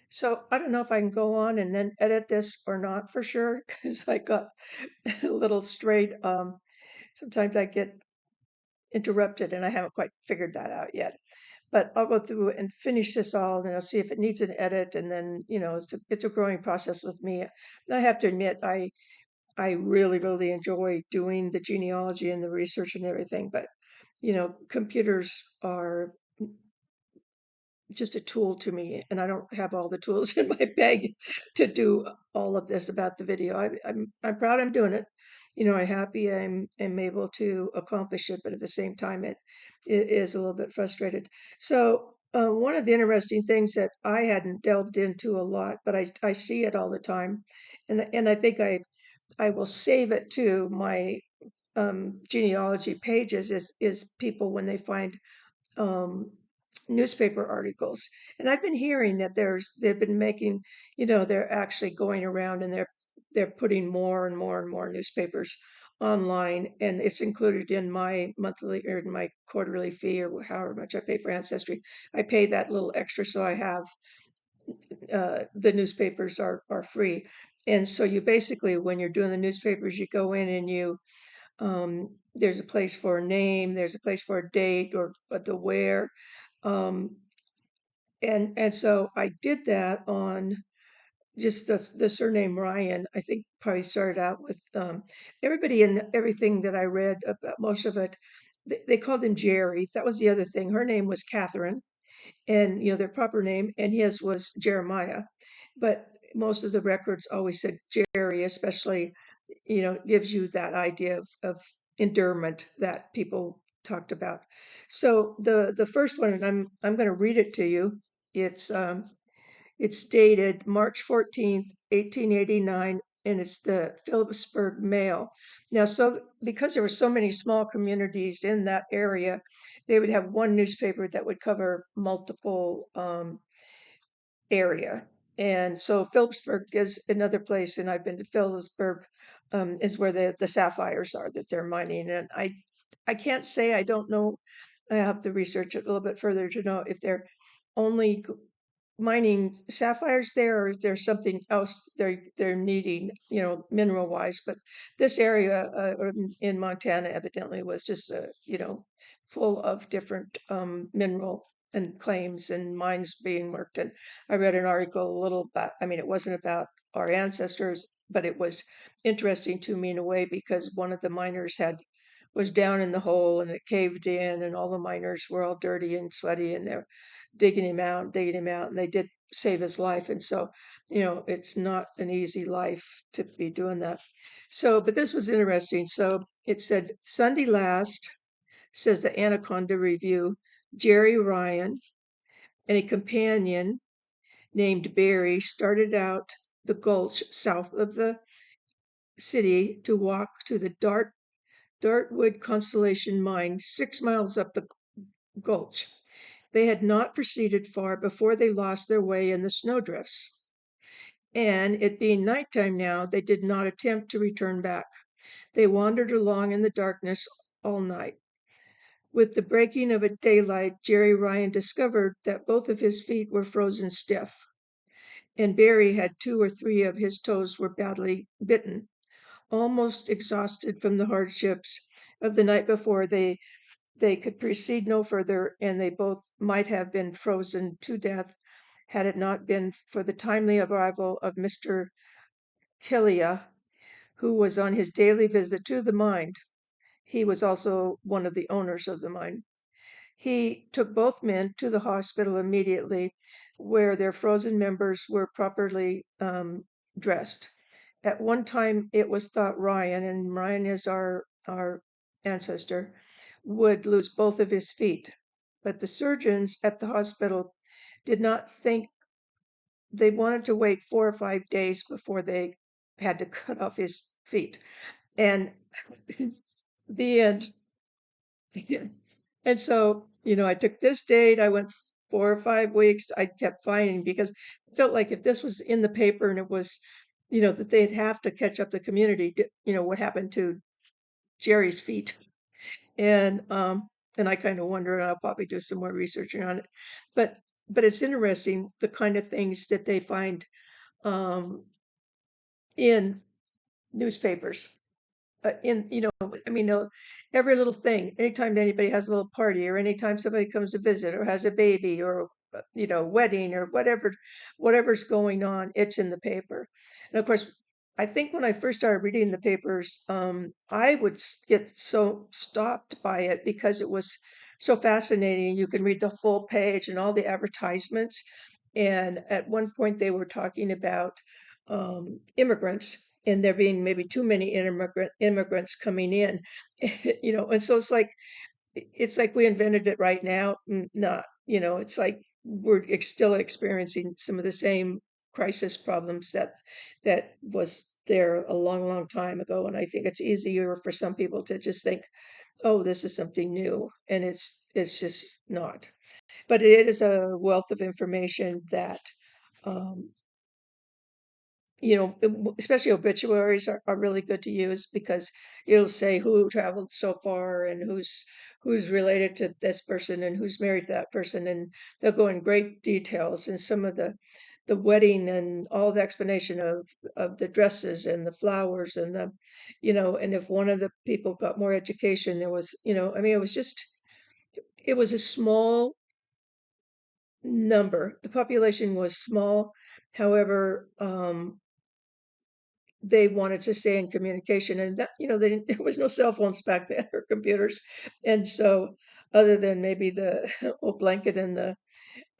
So I don't know if I can go on and then edit this or not for sure, because I got a little straight. Sometimes I get interrupted and I haven't quite figured that out yet. But I'll go through and finish this all and I'll see if it needs an edit. And then, it's a growing process with me. I have to admit, I really, really enjoy doing the genealogy and the research and everything. But, computers are just a tool to me, and I don't have all the tools in my bag to do all of this about the video. I'm proud I'm doing it. I'm happy I'm able to accomplish it, but at the same time, it is a little bit frustrated. So one of the interesting things that I hadn't delved into a lot, but I see it all the time, and I think I will save it to my genealogy pages is people when they find um, newspaper articles. And I've been hearing that they've been making, they're actually going around and they're putting more and more and more newspapers online, and it's included in my monthly or in my quarterly fee or however much I pay for Ancestry. I pay that little extra so I have the newspapers are free. And so you basically, when you're doing the newspapers, you go in and there's a place for a name, there's a place for a date or but the where. Um, and so I did that on just the surname Ryan. I think probably started out with everybody and everything that I read about most of it. They called him Jerry. That was the other thing. Her name was Catherine, and their proper name, and his was Jeremiah. But most of the records always said Jerry, especially, gives you that idea of endearment that people talked about. So the first one, and I'm going to read it to you. It's it's dated March 14th, 1889, and it's the Phillipsburg Mail. Now, so because there were so many small communities in that area, they would have one newspaper that would cover multiple area. And so Phillipsburg is another place, and I've been to Phillipsburg, is where the sapphires are that they're mining. And I can't say I don't know. I have to research it a little bit further to know if they're only mining sapphires there, or if there's something else they're needing, mineral wise. But this area in Montana evidently was just full of different mineral and claims and mines being worked. And I read an article a little about, I mean, it wasn't about our ancestors, but it was interesting to me in a way because one of the miners was down in the hole and it caved in, and all the miners were all dirty and sweaty, and they're digging him out, and they did save his life. And so, it's not an easy life to be doing that. So, but this was interesting. So it said, Sunday last, says the Anaconda Review, Jerry Ryan and a companion named Barry started out the gulch south of the city to walk to the Dartwood Constellation Mine 6 miles up the gulch. They had not proceeded far before they lost their way in the snowdrifts, and it being nighttime now, they did not attempt to return back. They wandered along in the darkness all night. With the breaking of daylight, Jerry Ryan discovered that both of his feet were frozen stiff, and Barry had 2 or 3 of his toes were badly bitten. Almost exhausted from the hardships of the night before, they could proceed no further, and they both might have been frozen to death had it not been for the timely arrival of Mr. Killia, who was on his daily visit to the mine. He was also one of the owners of the mine. He took both men to the hospital immediately, where their frozen members were properly dressed. At one time, it was thought Ryan, and Ryan is our ancestor, would lose both of his feet. But the surgeons at the hospital did not think they wanted to wait 4 or 5 days before they had to cut off his feet. And the end. And so, I took this date, I went 4 or 5 weeks, I kept finding because it felt like if this was in the paper and it was, that they'd have to catch up the community, what happened to Jerry's feet. And I kind of wonder, and I'll probably do some more researching on it. But but it's interesting the kind of things that they find um, in newspapers. In I mean, every little thing. Anytime anybody has a little party, or anytime somebody comes to visit, or has a baby, or wedding, or whatever's going on, it's in the paper. And of course, I think when I first started reading the papers, I would get so stopped by it because it was so fascinating. You can read the full page and all the advertisements. And at one point, they were talking about immigrants, and there being maybe too many immigrants coming in, and so it's like we invented it right now. Not, it's like we're still experiencing some of the same crisis problems that was there a long, long time ago. And I think it's easier for some people to just think, oh, this is something new, and it's just not. But it is a wealth of information that um, especially obituaries are really good to use, because it'll say who traveled so far, and who's related to this person, and who's married to that person, and they'll go in great details, and some of the wedding, and all the explanation of the dresses and the flowers, and and if one of the people got more education, there was, I mean, it was a small number. The population was small. However, they wanted to stay in communication, and that, there was no cell phones back then, or computers. And so, other than maybe the old blanket and the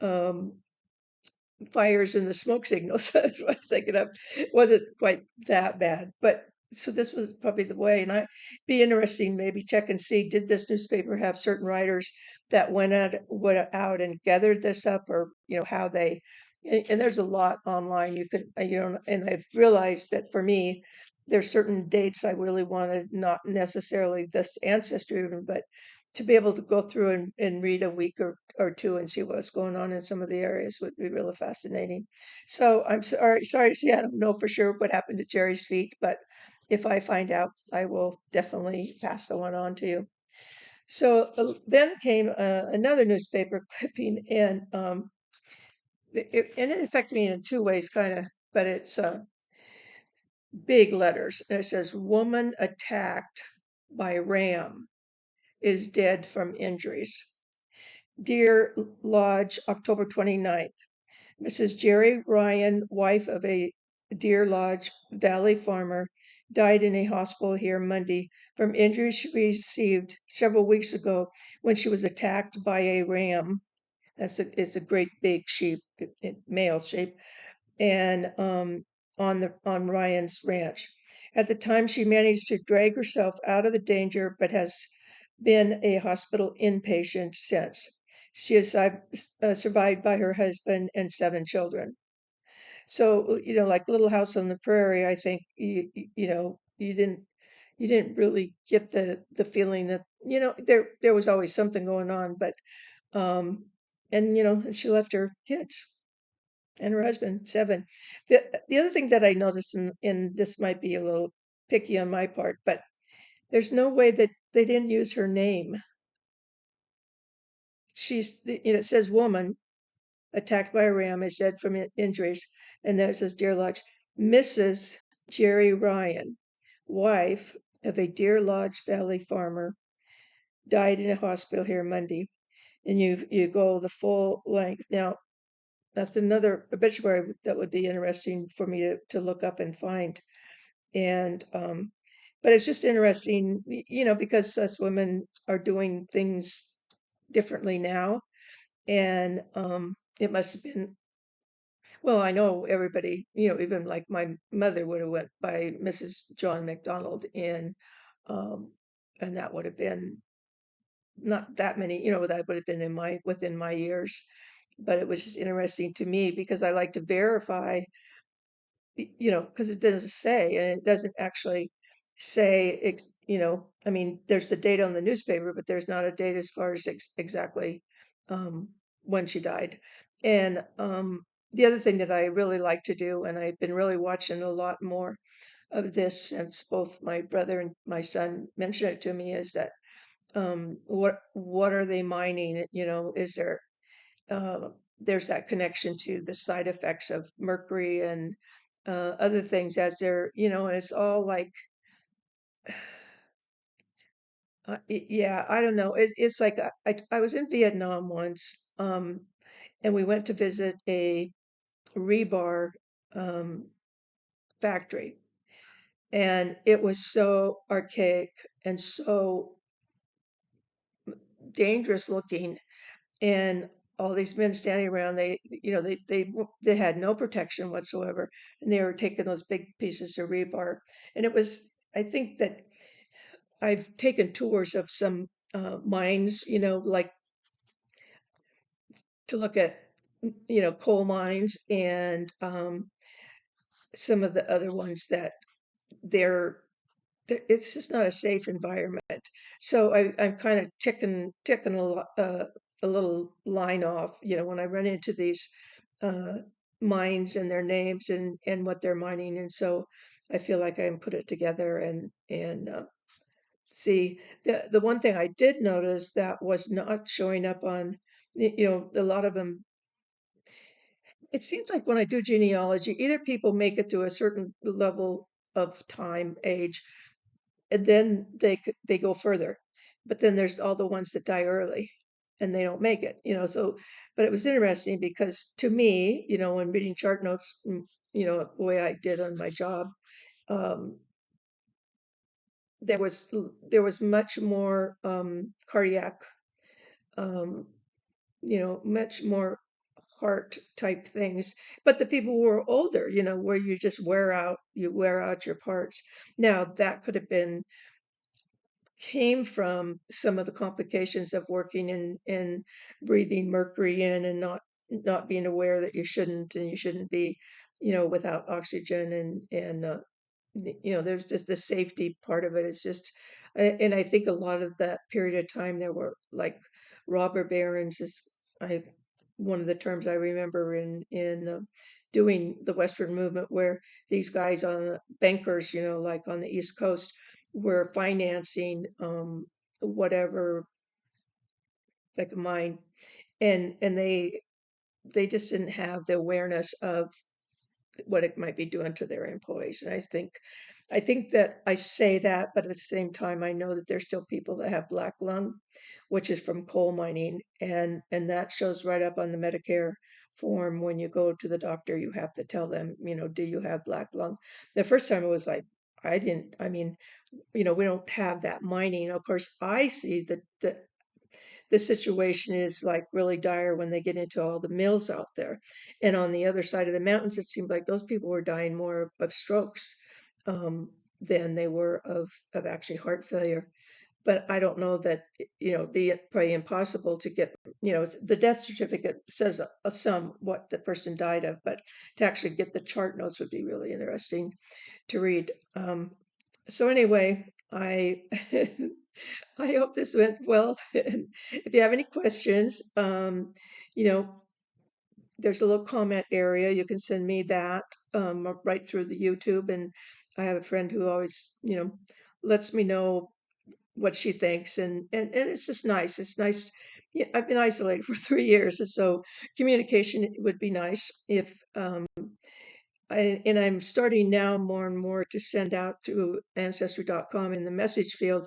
um, fires and the smoke signals, that's what I was thinking of. It wasn't quite that bad, but so this was probably the way. And I be interesting, maybe check and see, did this newspaper have certain writers that went out and gathered this up, or how they. And there's a lot online you could, and I've realized that for me, there's certain dates I really wanted, not necessarily this ancestry even, but to be able to go through and read a week or two, and see what's going on in some of the areas would be really fascinating. So I'm sorry to see, I don't know for sure what happened to Jerry's feet, but if I find out, I will definitely pass the one on to you. So then came another newspaper clipping, and and it affected me in two ways, kind of, but it's big letters. And it says, "Woman attacked by ram is dead from injuries." Deer Lodge, October 29th. Mrs. Jerry Ryan, wife of a Deer Lodge Valley farmer, died in a hospital here Monday from injuries she received several weeks ago when she was attacked by a ram. It's a great big sheep, male sheep, and on Ryan's ranch. At the time, she managed to drag herself out of the danger, but has been a hospital inpatient since. She is survived by her husband and seven children. So, like Little House on the Prairie, I think you didn't really get the feeling that there was always something going on, but um, and she left her kids and her husband, seven. The other thing that I noticed, and this might be a little picky on my part, but there's no way that they didn't use her name. It says woman attacked by a ram is dead from injuries, and then it says Deer Lodge, Mrs. Jerry Ryan, wife of a Deer Lodge Valley farmer, died in a hospital here Monday. And you go the full length. Now, that's another obituary that would be interesting for me to look up and find. And but it's just interesting, because us women are doing things differently now. And it must have been, well, I know everybody, even like my mother would have went by Mrs. John McDonald in, um, and that would have been not that many, that would have been within my years. But it was just interesting to me because I like to verify, because it doesn't say, and it doesn't actually say, I mean, there's the date on the newspaper, but there's not a date as far as exactly um, when she died. And the other thing that I really like to do, and I've been really watching a lot more of this since both my brother and my son mentioned it to me, is that what are they mining? Is there there's that connection to the side effects of mercury and other things as they're, and it's all like, yeah, I don't know. It's like I was in Vietnam once, and we went to visit a rebar um, factory, and it was so archaic and so dangerous looking, and all these men standing around. They had no protection whatsoever, and they were taking those big pieces of rebar, and it was. I think that I've taken tours of some mines, like to look at, coal mines and some of the other ones that they're, it's just not a safe environment. So I'm kind of ticking a little line off, when I run into these uh, mines and their names and what they're mining. And so I feel like I can put it together and see. The one thing I did notice that was not showing up on, a lot of them. It seems like when I do genealogy, either people make it to a certain level of time, age, and then they go further. But then there's all the ones that die early and they don't make it, so but it was interesting because to me, when reading chart notes, the way I did on my job, um, there was much more cardiac, um, much more heart type things. But the people who were older, where you wear out your parts. Now that could have been came from some of the complications of working in breathing mercury in and not being aware that you shouldn't be, without oxygen and there's just the safety part of it. It's just, and I think a lot of that period of time there were like robber barons is I one of the terms I remember in doing the Western movement, where these guys on bankers, like on the East Coast, were financing whatever, like a mine, and they just didn't have the awareness of what it might be doing to their employees. And I think that I say that, but at the same time, I know that there's still people that have black lung, which is from coal mining, and that shows right up on the Medicare form. When you go to the doctor, you have to tell them, do you have black lung? The first time it was like, I didn't, I mean, we don't have that mining. Of course, I see that the situation is like really dire when they get into all the mills out there. And on the other side of the mountains, it seemed like those people were dying more of strokes than they were of actually heart failure. But I don't know that, it'd be probably impossible to get, the death certificate says a sum what the person died of, but to actually get the chart notes would be really interesting to read. So anyway, I I hope this went well. And if you have any questions, you know, there's a little comment area. You can send me that right through the YouTube. And I have a friend who always, lets me know what she thinks, and it's just nice. It's nice. Yeah, I've been isolated for 3 years, and so communication would be nice if. And I'm starting now more and more to send out through ancestry.com in the message field,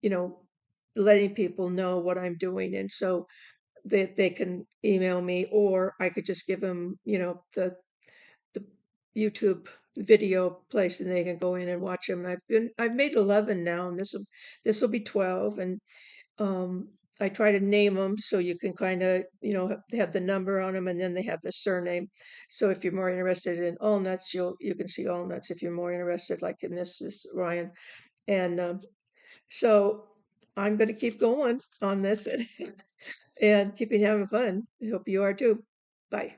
you know, letting people know what I'm doing. And so that they can email me, or I could just give them, the YouTube video place, and they can go in and watch them. And I've made 11 now, and this will be 12. And um, I try to name them so you can kind of, they have the number on them, and then they have the surname. So if you're more interested in all nuts, you can see all nuts. If you're more interested, like in this is Ryan. And so I'm going to keep going on this and keeping having fun. I hope you are too. Bye.